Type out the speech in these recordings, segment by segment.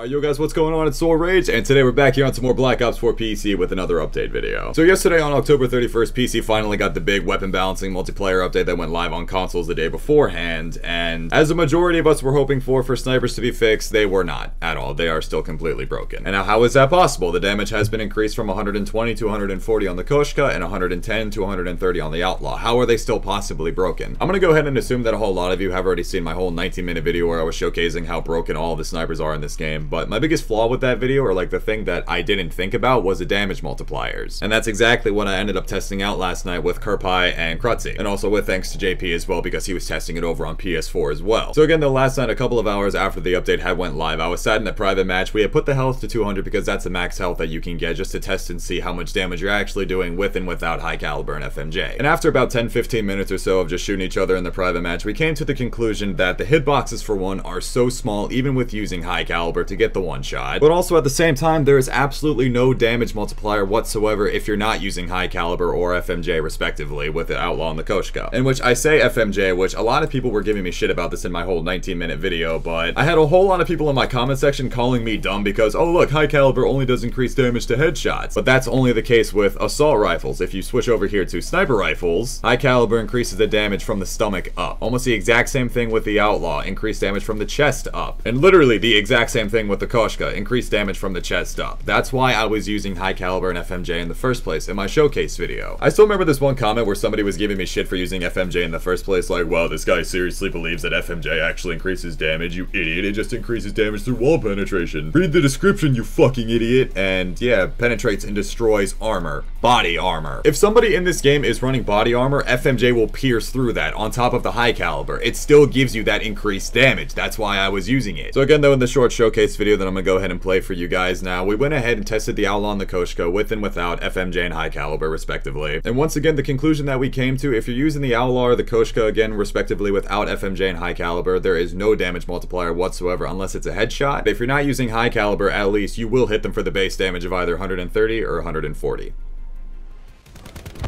Alright, yo guys, what's going on? It's Soul Rage, and today we're back here on some more Black Ops 4 PC with another update video. So yesterday on October 31st, PC finally got the big weapon balancing multiplayer update that went live on consoles the day beforehand, and as the majority of us were hoping for snipers to be fixed, they were not at all. They are still completely broken. And now how is that possible? The damage has been increased from 120 to 140 on the Koshka and 110 to 130 on the Outlaw. How are they still possibly broken? I'm gonna go ahead and assume that a whole lot of you have already seen my whole 19-minute video where I was showcasing how broken all of the snipers are in this game. But my biggest flaw with that video, or like the thing that I didn't think about, was the damage multipliers. And that's exactly what I ended up testing out last night with Kerpai and Rxqe. And also with thanks to JP as well, because he was testing it over on PS4 as well. So again, though, last night, a couple of hours after the update had went live, I was sat in a private match. We had put the health to 200 because that's the max health that you can get just to test and see how much damage you're actually doing with and without high caliber and FMJ. And after about 10-15 minutes or so of just shooting each other in the private match, we came to the conclusion that the hitboxes for one are so small even with using high caliber to get the one shot. But also at the same time, there is absolutely no damage multiplier whatsoever if you're not using high caliber or FMJ respectively with the Outlaw and the Koshka. In which I say FMJ, which a lot of people were giving me shit about this in my whole 19-minute video, but I had a whole lot of people in my comment section calling me dumb because, oh look, high caliber only does increase damage to headshots. But that's only the case with assault rifles. If you switch over here to sniper rifles, high caliber increases the damage from the stomach up. Almost the exact same thing with the Outlaw, increased damage from the chest up. And literally the exact same thing with the Koshka, increased damage from the chest up. That's why I was using high caliber and FMJ in the first place in my showcase video. I still remember this one comment where somebody was giving me shit for using FMJ in the first place, like, wow, this guy seriously believes that FMJ actually increases damage, you idiot, it just increases damage through wall penetration. Read the description, you fucking idiot. And yeah, penetrates and destroys armor. Body armor. If somebody in this game is running body armor, FMJ will pierce through that on top of the high caliber. It still gives you that increased damage. That's why I was using it. So again, though, in the short showcase video that I'm gonna go ahead and play for you guys now, we went ahead and tested the Outlaw and the Koshka with and without FMJ and high caliber respectively. And once again, the conclusion that we came to, if you're using the Outlaw or the Koshka again respectively without FMJ and high caliber, there is no damage multiplier whatsoever unless it's a headshot. If you're not using high caliber, at least you will hit them for the base damage of either 130 or 140.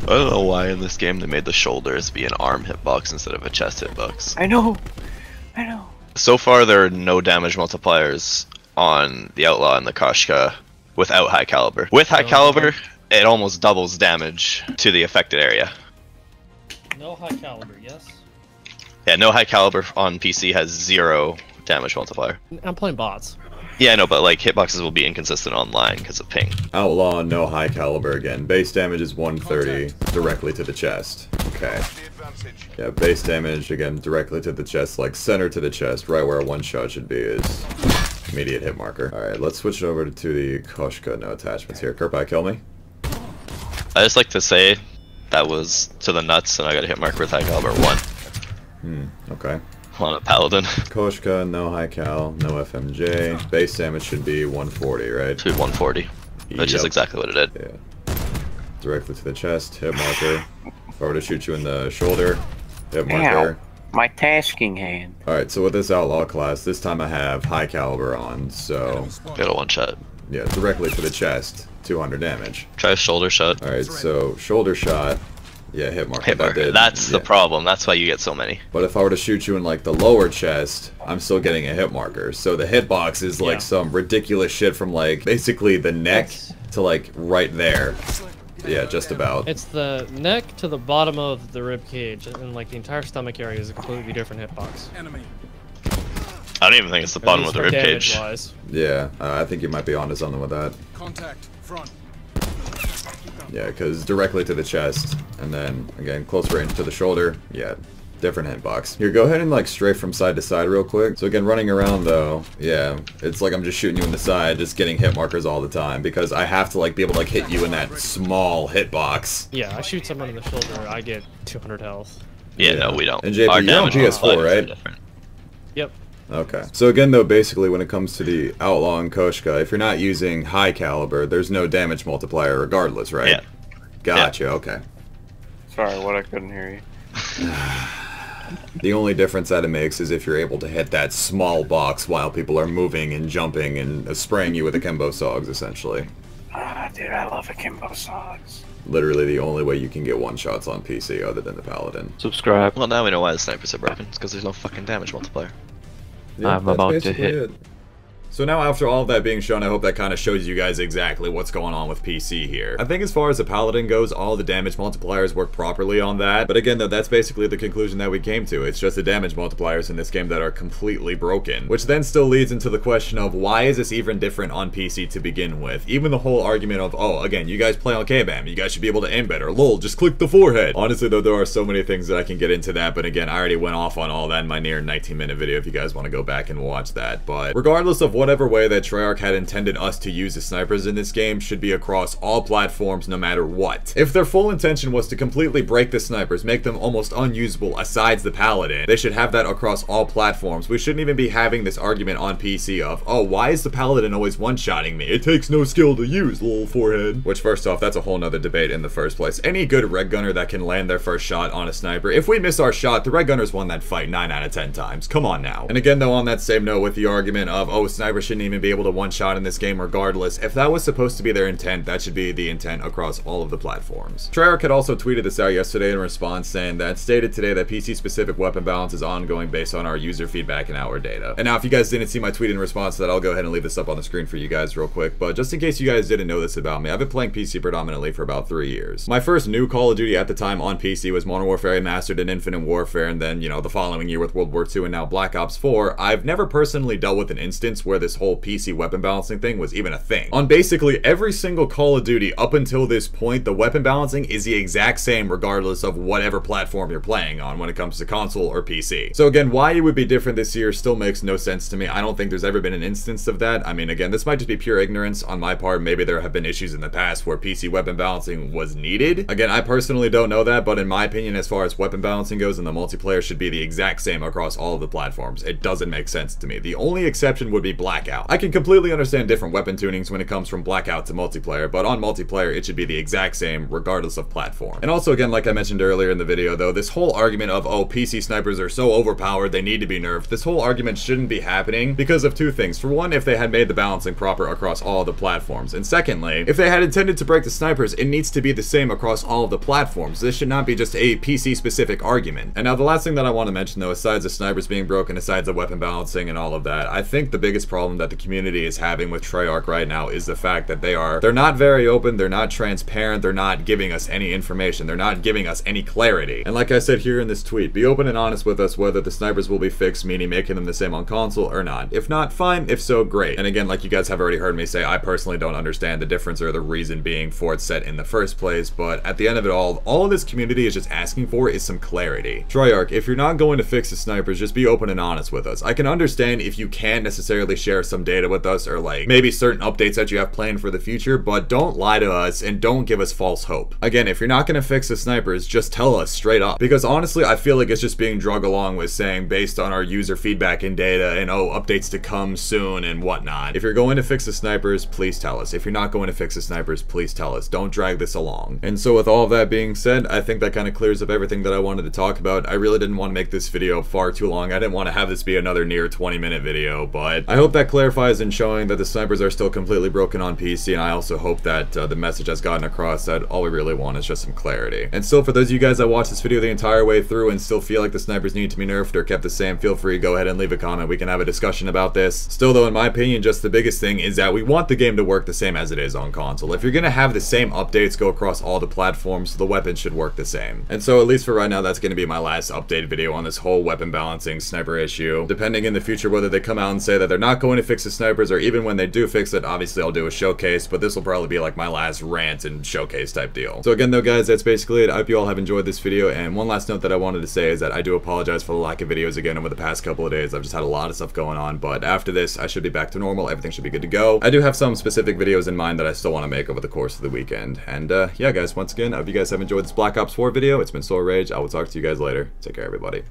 I don't know why in this game they made the shoulders be an arm hitbox instead of a chest hitbox. I know. So far there are no damage multipliers on the Outlaw and the Koshka without high caliber. With high caliber, it almost doubles damage to the affected area. No high caliber, yes? Yeah, no high caliber on PC has 0 damage multiplier. I'm playing bots. Yeah, I know, but like hitboxes will be inconsistent online because of ping. Outlaw, no high caliber again. Base damage is 130 directly to the chest. Okay. Yeah, base damage again directly to the chest, like center to the chest, right where a one shot should be is immediate hit marker. Alright, let's switch over to the Koshka, no attachments here. Kerpai, kill me. I just like to say that was to the nuts and I got a hit marker with high caliber 1. Okay. On a paladin. Koshka, no high cal, no FMJ. Base damage should be 140, right? Should be 140. Which is exactly what it did. Yeah. Directly to the chest, hit marker. If I were to shoot you in the shoulder, hit marker. Ow, my tasking hand. Alright, so with this Outlaw class, this time I have high caliber on, so... Got a one shot. Yeah, directly to the chest, 200 damage. Try a shoulder shot. Alright, so shoulder shot. Yeah, hit marker. Hit marker. That's the problem. That's why you get so many. But if I were to shoot you in like the lower chest, I'm still getting a hit marker. So the hitbox is like some ridiculous shit from like basically the neck to like right there. Yeah, just about. It's the neck to the bottom of the rib cage, and like the entire stomach area is a completely different hitbox. I don't even think it's the bottom of the rib cage. Yeah, I think you might be onto something with that. Contact front. Yeah, because directly to the chest, and then again close range to the shoulder. Yeah, different hitbox. Here, go ahead and like strafe from side to side real quick. So again, running around though, yeah, it's like I'm just shooting you in the side, just getting hit markers all the time because I have to like be able to like hit you in that small hitbox. Yeah, I shoot someone in the shoulder, I get 200 health. Yeah, no, we don't. And JP, you're on PS4, right? Yep. Okay. So again though, basically when it comes to the Outlaw and Koshka, if you're not using high caliber, there's no damage multiplier regardless, right? Yeah. Gotcha, okay. Sorry, what? I couldn't hear you. The only difference that it makes is if you're able to hit that small box while people are moving and jumping and spraying you with akimbo sogs, essentially. Ah, dude, I love akimbo sogs. Literally the only way you can get one-shots on PC other than the Paladin. Subscribe. Well, now we know why the snipers are broken. It's because there's no fucking damage multiplier. Yeah, I'm about to basically hit. it. So now after all of that being shown, I hope that kind of shows you guys exactly what's going on with PC here. I think as far as the Paladin goes, all the damage multipliers work properly on that, but again though, that's basically the conclusion that we came to. It's just the damage multipliers in this game that are completely broken, which then still leads into the question of why is this even different on PC to begin with? Even the whole argument of, oh, again, you guys play on K-BAM, you guys should be able to aim better, lol, just click the forehead. Honestly though, there are so many things that I can get into that, but again, I already went off on all that in my near 19-minute video if you guys want to go back and watch that. But regardless of whatever way that Treyarch had intended us to use the snipers in this game should be across all platforms no matter what. If their full intention was to completely break the snipers, make them almost unusable aside the Paladin, they should have that across all platforms. We shouldn't even be having this argument on PC of, oh, why is the Paladin always one-shotting me? It takes no skill to use, lol forehead. Which first off, that's a whole nother debate in the first place. Any good red gunner that can land their first shot on a sniper, if we miss our shot, the red gunners won that fight 9 out of 10 times. Come on now. And again though, on that same note with the argument of, oh, snipers shouldn't even be able to one-shot in this game regardless, if that was supposed to be their intent, that should be the intent across all of the platforms. Treyarch had also tweeted this out yesterday in response saying that stated today that PC-specific weapon balance is ongoing based on our user feedback and our data. And now if you guys didn't see my tweet in response to that, I'll go ahead and leave this up on the screen for you guys real quick, but just in case you guys didn't know this about me, I've been playing PC predominantly for about 3 years. My first new Call of Duty at the time on PC was Modern Warfare Remastered and Infinite Warfare, and then, you know, the following year with World War II and now Black Ops 4, I've never personally dealt with an instance where this whole PC weapon balancing thing was even a thing. On basically every single Call of Duty up until this point, the weapon balancing is the exact same regardless of whatever platform you're playing on when it comes to console or PC. So again, why it would be different this year still makes no sense to me. I don't think there's ever been an instance of that. I mean, again, this might just be pure ignorance on my part. Maybe there have been issues in the past where PC weapon balancing was needed. Again, I personally don't know that, but in my opinion, as far as weapon balancing goes, and the multiplayer should be the exact same across all of the platforms. It doesn't make sense to me. The only exception would be Blackout. I can completely understand different weapon tunings when it comes from Blackout to multiplayer, but on multiplayer, it should be the exact same regardless of platform. And also, again, like I mentioned earlier in the video, though, this whole argument of, oh, PC snipers are so overpowered, they need to be nerfed, this whole argument shouldn't be happening because of two things. For one, if they had made the balancing proper across all of the platforms, and secondly, if they had intended to break the snipers, it needs to be the same across all of the platforms. This should not be just a PC-specific argument. And now the last thing that I want to mention, though, aside the snipers being broken, aside the weapon balancing and all of that, I think the biggest problem that the community is having with Treyarch right now is the fact that they're not very open, they're not transparent, they're not giving us any information, they're not giving us any clarity. And like I said here in this tweet, be open and honest with us whether the snipers will be fixed, meaning making them the same on console or not. If not, fine. If so, great. And again, like you guys have already heard me say, I personally don't understand the difference or the reason being for it set in the first place, but at the end of it all of this community is just asking for is some clarity. Treyarch, if you're not going to fix the snipers, just be open and honest with us. I can understand if you can't necessarily share some data with us or like maybe certain updates that you have planned for the future, but don't lie to us and don't give us false hope. Again, if you're not going to fix the snipers, just tell us straight up, because honestly, I feel like it's just being drug along with saying based on our user feedback and data and oh, updates to come soon and whatnot. If you're going to fix the snipers, please tell us. If you're not going to fix the snipers, please tell us. Don't drag this along. And so with all of that being said, I think that kind of clears up everything that I wanted to talk about. I really didn't want to make this video far too long. I didn't want to have this be another near 20-minute video, but I hope that clarifies in showing that the snipers are still completely broken on PC, and I also hope that the message has gotten across that all we really want is just some clarity. And still, for those of you guys that watched this video the entire way through and still feel like the snipers need to be nerfed or kept the same, feel free, go ahead and leave a comment. We can have a discussion about this. Still though, in my opinion, just the biggest thing is that we want the game to work the same as it is on console. If you're gonna have the same updates go across all the platforms, the weapons should work the same. And so at least for right now, that's gonna be my last update video on this whole weapon balancing sniper issue. Depending in the future whether they come out and say that they're not going to fix the snipers, or even when they do fix it, obviously I'll do a showcase, but this will probably be like my last rant and showcase type deal. So again though guys, that's basically it. I hope you all have enjoyed this video, and one last note that I wanted to say is that I do apologize for the lack of videos again over the past couple of days. I've just had a lot of stuff going on, but after this I should be back to normal. Everything should be good to go. I do have some specific videos in mind that I still want to make over the course of the weekend. And yeah guys, once again, I hope you guys have enjoyed this Black Ops 4 video. It's been Soul Rage. I will talk to you guys later. Take care everybody.